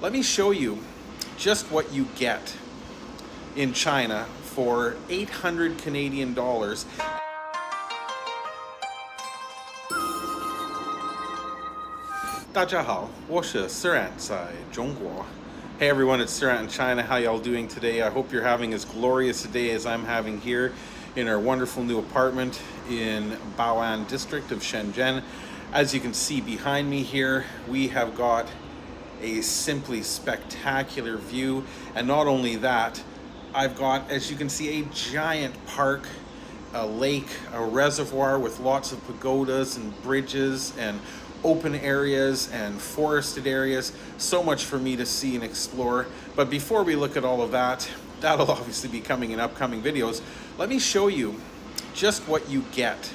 Let me show you just what you get in China for 800 Canadian dollars. 大家好，我是 Siran 在中国. Hey everyone, it's Siran in China. How y'all doing today? I hope you're having as glorious a day as I'm having here in our wonderful new apartment in Bao'an district of Shenzhen. As you can see behind me here, we have got a simply spectacular view, and not only that, I've got, as you can see, a giant park, a lake, a reservoir with lots of pagodas and bridges and open areas and forested areas. So much for me to see and explore. But before we look at all of that, that'll obviously be coming in upcoming videos. Let me show you just what you get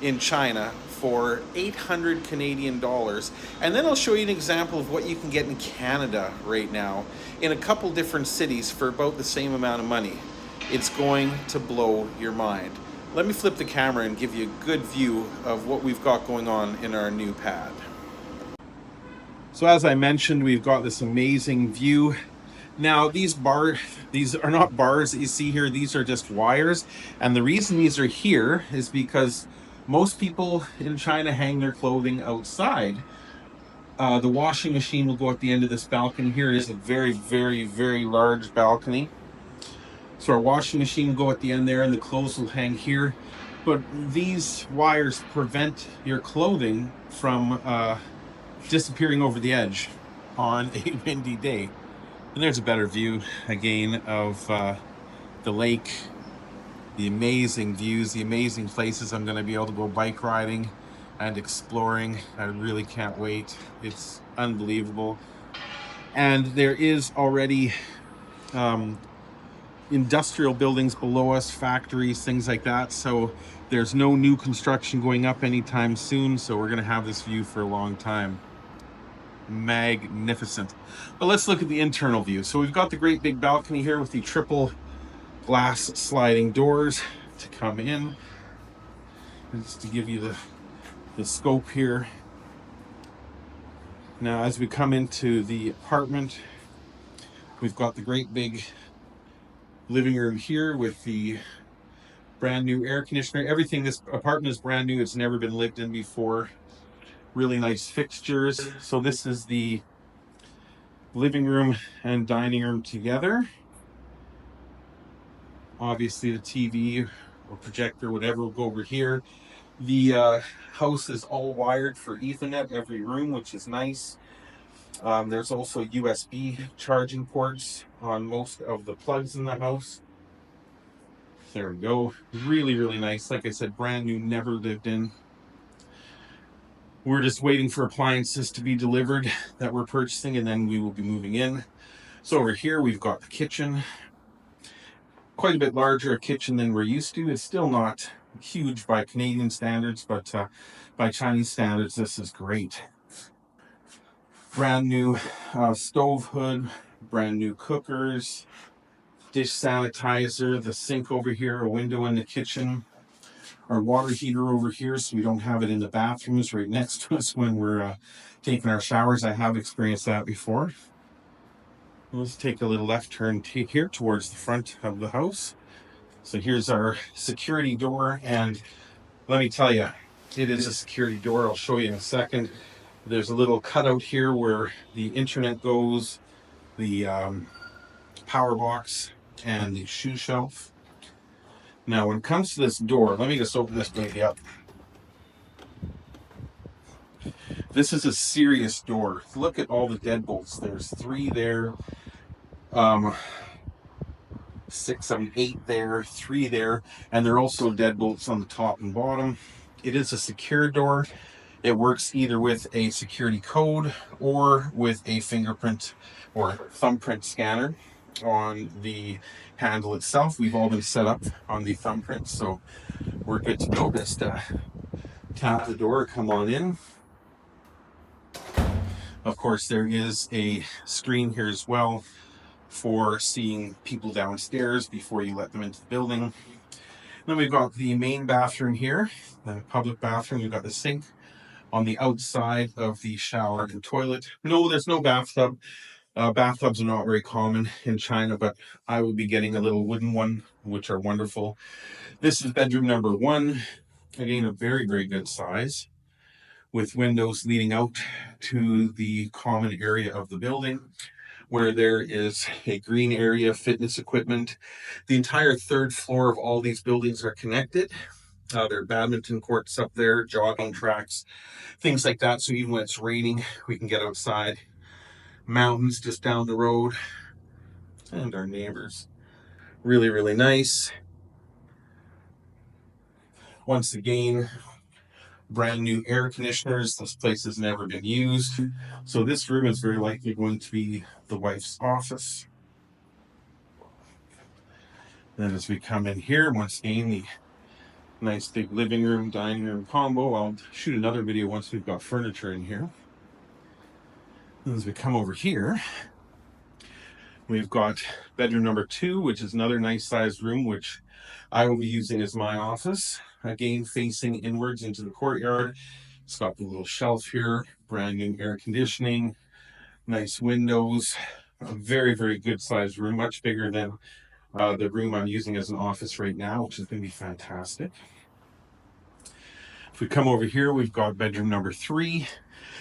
in China for 800 Canadian dollars, and then I'll show you an example of what you can get in Canada right now in a couple different cities for about the same amount of money. It's going to blow your mind. Let me flip the camera and give you a good view of what we've got going on in our new pad. So as I mentioned, we've got this amazing view. Now these are not bars that you see here, these are just wires, and the reason these are here is because most people in China hang their clothing outside. The washing machine will go at the end of this balcony here. It is a very, very, very large balcony. So our washing machine will go at the end there and the clothes will hang here. But these wires prevent your clothing from disappearing over the edge on a windy day. And there's a better view again of the lake, the amazing views, the amazing places I'm going to be able to go bike riding and exploring. I really can't wait. It's unbelievable. And there is already industrial buildings below us, factories, things like that. So there's no new construction going up anytime soon. So we're going to have this view for a long time. Magnificent. But let's look at the internal view. So we've got the great big balcony here with the triple glass sliding doors to come in. And just to give you the scope here. Now as we come into the apartment, we've got the great big living room here with the brand new air conditioner. Everything, this apartment is brand new. It's never been lived in before. Really nice fixtures. So this is the living room and dining room together. Obviously the TV or projector, whatever, will go over here. The house is all wired for Ethernet, every room, which is nice. There's also USB charging ports on most of the plugs in the house. There we go. Really, really nice. Like I said, brand new, never lived in. We're just waiting for appliances to be delivered that we're purchasing, and then we will be moving in. So over here, we've got the kitchen. Quite a bit larger a kitchen than we're used to. It's still not huge by Canadian standards, but by Chinese standards, this is great. Brand new stove hood, brand new cookers, dish sanitizer, the sink over here, a window in the kitchen, our water heater over here so we don't have it in the bathrooms right next to us when we're taking our showers. I have experienced that before. Let's take a little left turn here towards the front of the house. So here's our security door, and let me tell you, it is a security door. I'll show you in a second. There's a little cutout here where the internet goes, the power box, and the shoe shelf. Now when it comes to this door, let me just open this baby up. This is a serious door. Look at all the deadbolts. There's 3 there, 6, 7, 8 there, 3 there, and there are also deadbolts on the top and bottom. It is a secure door. It works either with a security code or with a fingerprint or thumbprint scanner on the handle itself. We've all been set up on the thumbprint, so we're good to go. Just tap the door, come on in. Of course, there is a screen here as well for seeing people downstairs before you let them into the building. Then we've got the main bathroom here, the public bathroom. We've got the sink on the outside of the shower and toilet. No, there's no bathtub. Bathtubs are not very common in China, but I will be getting a little wooden one, which are wonderful. This is bedroom number one. Again, a very, very good size with windows leading out to the common area of the building where there is a green area, fitness equipment. The entire third floor of all these buildings are connected. There are badminton courts up there, jogging tracks, things like that. So even when it's raining, we can get outside. Mountains just down the road, and our neighbors. Really, really nice. Once again, brand new air conditioners. This place has never been used. So this room is very likely going to be the wife's office. Then as we come in here, once again, the nice big living room, dining room combo. I'll shoot another video once we've got furniture in here. And as we come over here, we've got bedroom number two, which is another nice sized room, which I will be using as my office. Again, facing inwards into the courtyard. It's got the little shelf here, brand new air conditioning, nice windows, a very, very good sized room, much bigger than the room I'm using as an office right now, which is going to be fantastic. If we come over here, we've got bedroom number three,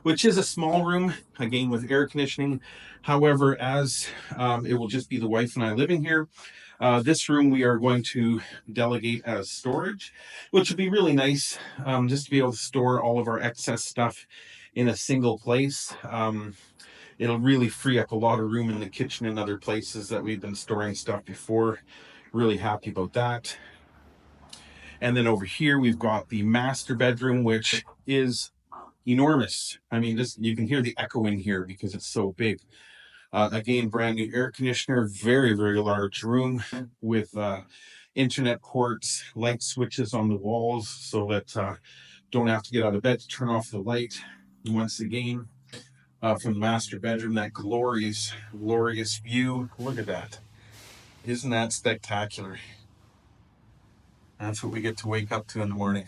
which is a small room, again with air conditioning. However, as it will just be the wife and I living here, this room we are going to delegate as storage, which would be really nice, just to be able to store all of our excess stuff in a single place. It'll really free up a lot of room in the kitchen and other places that we've been storing stuff before. Really happy about that. And then over here, we've got the master bedroom, which is enormous. I mean, this, you can hear the echo in here because it's so big. Again, brand new air conditioner, very, very large room with internet ports, light switches on the walls so that don't have to get out of bed to turn off the light. Once again, from the master bedroom, that glorious, glorious view. Look at that. Isn't that spectacular? That's what we get to wake up to in the morning.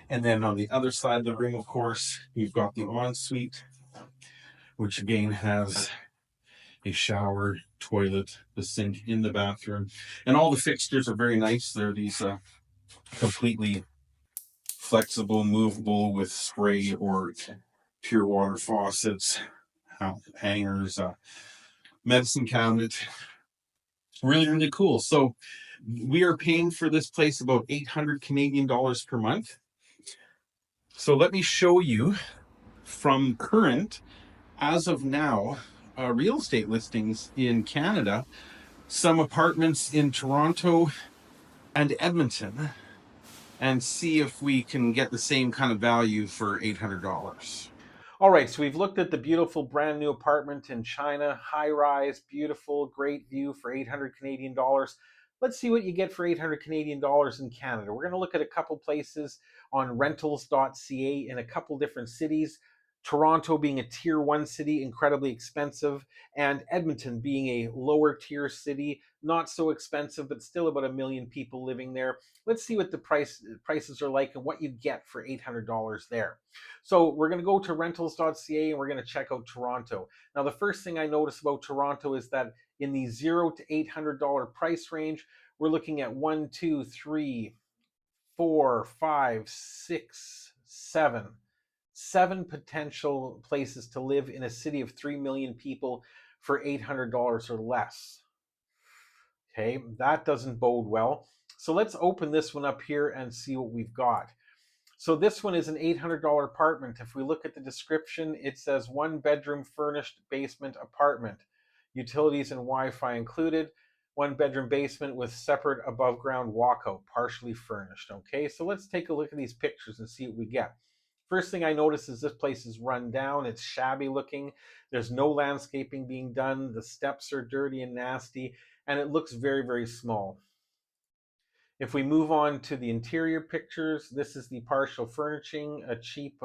And then on the other side of the room, of course, you've got the ensuite, which again has a shower, toilet, the sink in the bathroom. And all the fixtures are very nice. They're these completely flexible, movable with spray or pure water faucets, hangers, medicine cabinet. Really, really cool. So we are paying for this place about 800 Canadian dollars per month. So let me show you from current, as of now, real estate listings in Canada, some apartments in Toronto and Edmonton, and see if we can get the same kind of value for $800. All right, so we've looked at the beautiful brand new apartment in China, high rise, beautiful, great view for 800 Canadian dollars. Let's see what you get for 800 Canadian dollars in Canada. We're going to look at a couple places on rentals.ca in a couple different cities. Toronto being a tier one city, incredibly expensive, and Edmonton being a lower tier city, not so expensive, but still about 1 million people living there. Let's see what the prices are like and what you get for $800 there. So we're going to go to rentals.ca and we're going to check out Toronto. Now, the first thing I notice about Toronto is that in the $0 to $800 price range, we're looking at 1, 2, 3, 4, 5, 6, 7 potential places to live in a city of 3 million people for $800 or less. Okay, that doesn't bode well. So let's open this one up here and see what we've got. So this one is an $800 apartment. If we look at the description, it says 1 bedroom furnished basement apartment. Utilities and Wi-Fi included. 1 bedroom basement with separate above ground walkout, partially furnished. Okay, so let's take a look at these pictures and see what we get. First thing I notice is this place is run down. It's shabby looking. There's no landscaping being done. The steps are dirty and nasty, and it looks very, very small. If we move on to the interior pictures, this is the partial furnishing, a cheap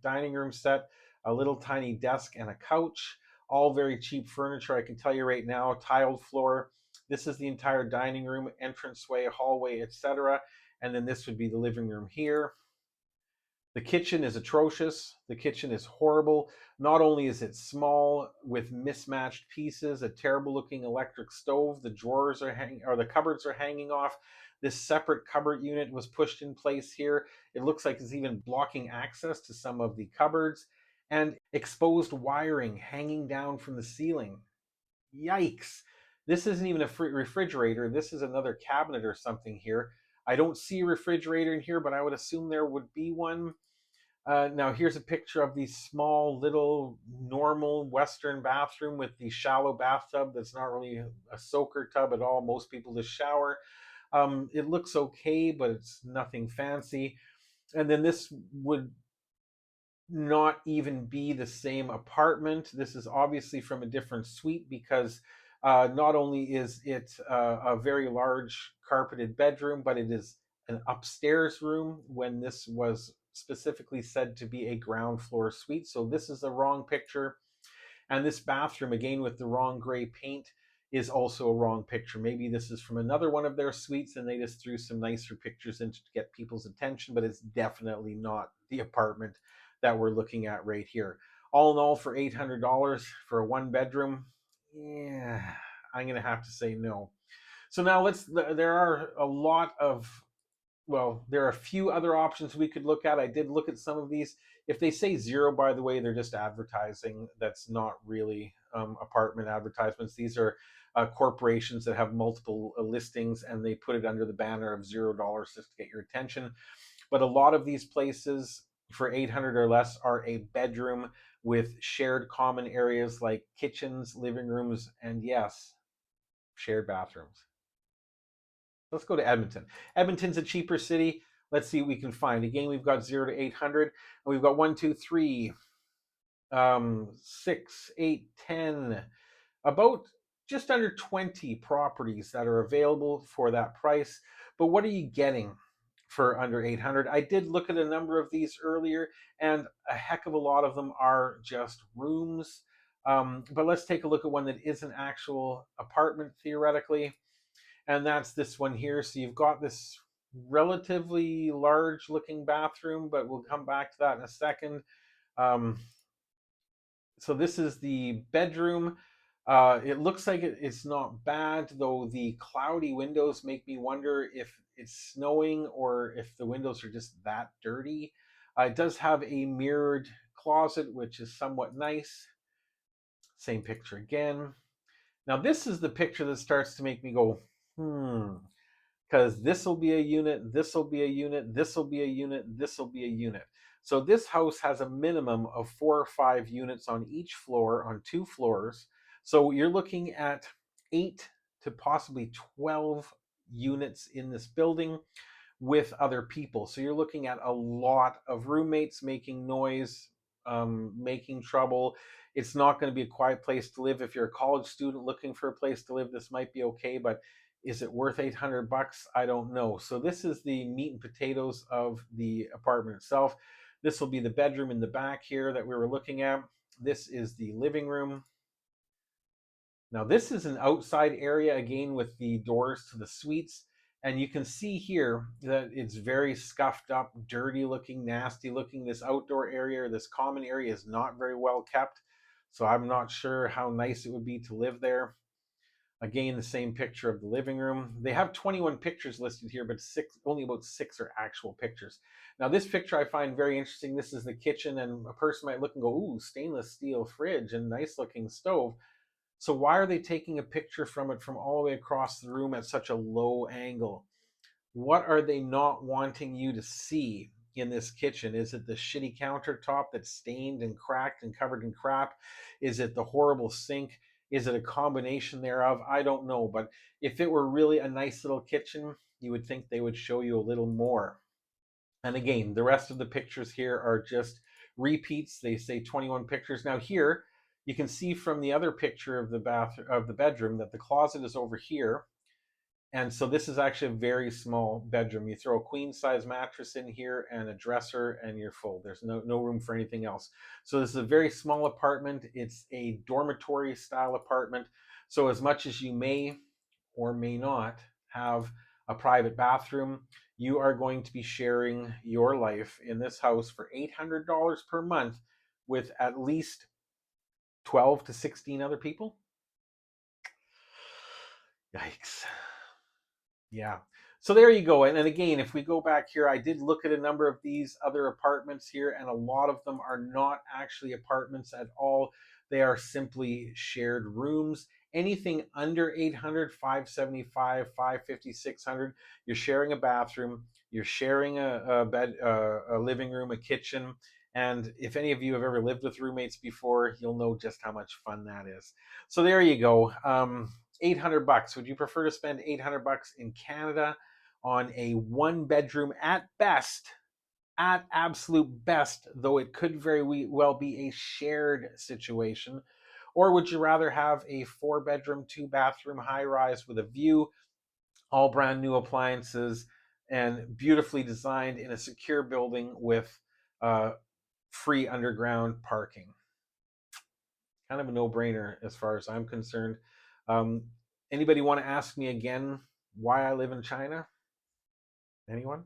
dining room set, a little tiny desk and a couch, all very cheap furniture. I can tell you right now, tiled floor. This is the entire dining room, entranceway, hallway, etc. And then this would be the living room here. The kitchen is atrocious. The kitchen is horrible. Not only is it small with mismatched pieces, a terrible looking electric stove, the drawers are hanging, or the cupboards are hanging off. This separate cupboard unit was pushed in place here. It looks like it's even blocking access to some of the cupboards, and exposed wiring hanging down from the ceiling. Yikes. This isn't even a refrigerator. This is another cabinet or something here. I don't see a refrigerator in here, but I would assume there would be one. Now here's a picture of the small little normal Western bathroom with the shallow bathtub that's not really a soaker tub at all. Most people just shower. It looks okay, but it's nothing fancy. And then this would not even be the same apartment. This is obviously from a different suite because not only is it a very large carpeted bedroom, but it is an upstairs room when this was specifically said to be a ground floor suite. So this is the wrong picture. And this bathroom, again with the wrong gray paint, is also a wrong picture. Maybe this is from another one of their suites and they just threw some nicer pictures in to get people's attention, but it's definitely not the apartment that we're looking at right here. All in all, for $800 for a one bedroom, yeah, I'm gonna have to say no. So now there are a lot of, well, there are a few other options we could look at. I did look at some of these. If they say zero, by the way, they're just advertising. That's not really apartment advertisements. These are corporations that have multiple listings and they put it under the banner of $0 just to get your attention. But a lot of these places for 800 or less are a bedroom with shared common areas like kitchens, living rooms, and yes, shared bathrooms. Let's go to Edmonton. Edmonton's a cheaper city. Let's see what we can find. Again, we've got 0 to 800, and we've got 1, 2, 3, 6, 8, 10, about just under 20 properties that are available for that price. But what are you getting for under 800? I did look at a number of these earlier, and a heck of a lot of them are just rooms. But let's take a look at one that is an actual apartment theoretically, and that's this one here. So you've got this relatively large looking bathroom, but we'll come back to that in a second. Um, so this is the bedroom. It looks like it's not bad, though the cloudy windows make me wonder if it's snowing or if the windows are just that dirty. It does have a mirrored closet, which is somewhat nice. Same picture again. Now this is the picture that starts to make me go, because this will be a unit, this will be a unit, this will be a unit, this will be a unit. So this house has a minimum of 4 or 5 units on each floor, on 2 floors. So you're looking at 8 to possibly 12 units in this building with other people. So you're looking at a lot of roommates making noise, making trouble. It's not going to be a quiet place to live. If you're a college student looking for a place to live, this might be okay, but is it worth 800 bucks? I don't know. So this is the meat and potatoes of the apartment itself. This will be the bedroom in the back here that we were looking at. This is the living room. Now this is an outside area again with the doors to the suites. And you can see here that it's very scuffed up, dirty looking, nasty looking. This outdoor area, this common area is not very well kept. So I'm not sure how nice it would be to live there. Again, the same picture of the living room. They have 21 pictures listed here, but only about 6 are actual pictures. Now, this picture I find very interesting. This is the kitchen, and a person might look and go, ooh, stainless steel fridge and nice looking stove. So why are they taking a picture from it from all the way across the room at such a low angle? What are they not wanting you to see in this kitchen? Is it the shitty countertop that's stained and cracked and covered in crap? Is it the horrible sink? Is it a combination thereof? I don't know. But if it were really a nice little kitchen, you would think they would show you a little more. And again, the rest of the pictures here are just repeats. They say 21 pictures. Now here, you can see from the other picture of the bedroom that the closet is over here. And so this is actually a very small bedroom. You throw a queen size mattress in here and a dresser and you're full. There's no room for anything else. So this is a very small apartment. It's a dormitory style apartment. So as much as you may or may not have a private bathroom, you are going to be sharing your life in this house for $800 per month with at least 12 to 16 other people. Yikes. Yeah. So there you go. And again, if we go back here, I did look at a number of these other apartments here, and a lot of them are not actually apartments at all. They are simply shared rooms. Anything under 800, 575, 550, 600, you're sharing a bathroom, you're sharing a bed, a living room, a kitchen. And if any of you have ever lived with roommates before, you'll know just how much fun that is. So there you go. $800. Would you prefer to spend $800 in Canada on a one bedroom at best, at absolute best, though it could very well be a shared situation? Or would you rather have a 4 bedroom, 2 bathroom high rise with a view, all brand new appliances, and beautifully designed in a secure building with uh, free underground parking? Kind of a no-brainer as far as I'm concerned. Um, Anybody want to ask me again why I live in China? Anyone?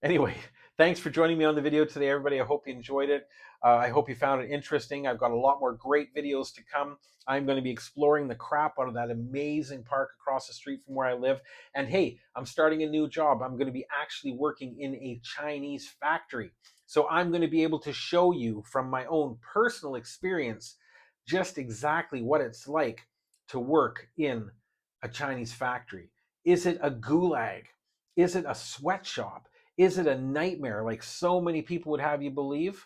Anyway, thanks for joining me on the video today, everybody. I hope you enjoyed it. I hope you found it interesting. I've got a lot more great videos to come. I'm going to be exploring the crap out of that amazing park across the street from where I live. And hey, I'm starting a new job. I'm going to be actually working in a Chinese factory. So I'm going to be able to show you from my own personal experience just exactly what it's like to work in a Chinese factory. Is it a gulag? Is it a sweatshop? Is it a nightmare like so many people would have you believe?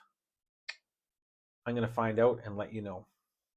I'm going to find out and let you know.